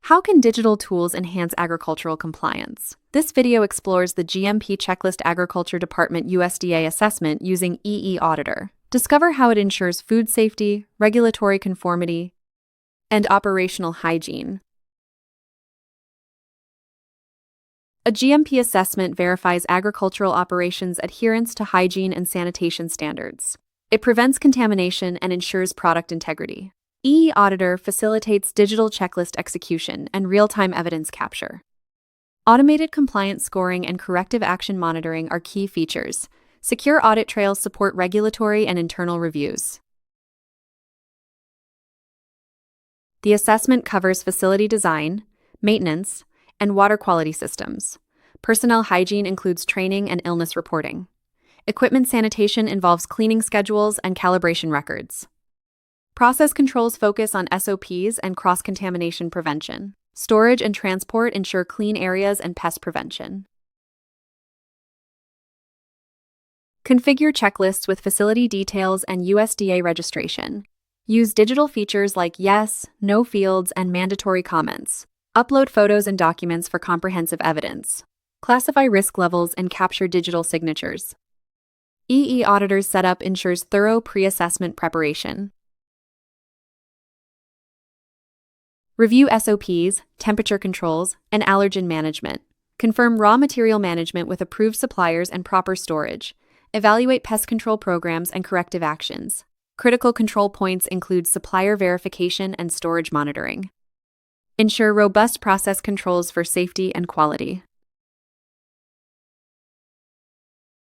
How can digital tools enhance agricultural compliance? This video explores the GMP Checklist Agriculture Department USDA assessment using eAuditor. Discover how it ensures food safety, regulatory conformity, and operational hygiene. A GMP assessment verifies agricultural operations' adherence to hygiene and sanitation standards. It prevents contamination and ensures product integrity. eAuditor facilitates digital checklist execution and real-time evidence capture. Automated compliance scoring and corrective action monitoring are key features. Secure audit trails support regulatory and internal reviews. The assessment covers facility design, maintenance, and water quality systems. Personnel hygiene includes training and illness reporting. Equipment sanitation involves cleaning schedules and calibration records. Process controls focus on SOPs and cross-contamination prevention. Storage and transport ensure clean areas and pest prevention. Configure checklists with facility details and USDA registration. Use digital features like yes, no fields, and mandatory comments. Upload photos and documents for comprehensive evidence. Classify risk levels and capture digital signatures. eAuditor's setup ensures thorough pre-assessment preparation. Review SOPs, temperature controls, and allergen management. Confirm raw material management with approved suppliers and proper storage. Evaluate pest control programs and corrective actions. Critical control points include supplier verification and storage monitoring. Ensure robust process controls for safety and quality.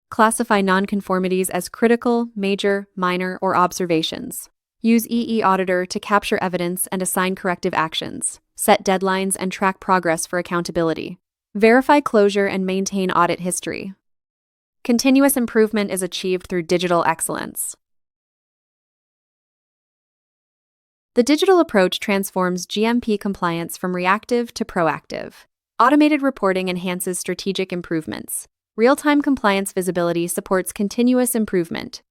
Classify nonconformities as critical, major, minor, or observations. Use eAuditor to capture evidence and assign corrective actions. Set deadlines and track progress for accountability. Verify closure and maintain audit history. Continuous improvement is achieved through digital excellence. The digital approach transforms GMP compliance from reactive to proactive. Automated reporting enhances strategic improvements. Real-time compliance visibility supports continuous improvement.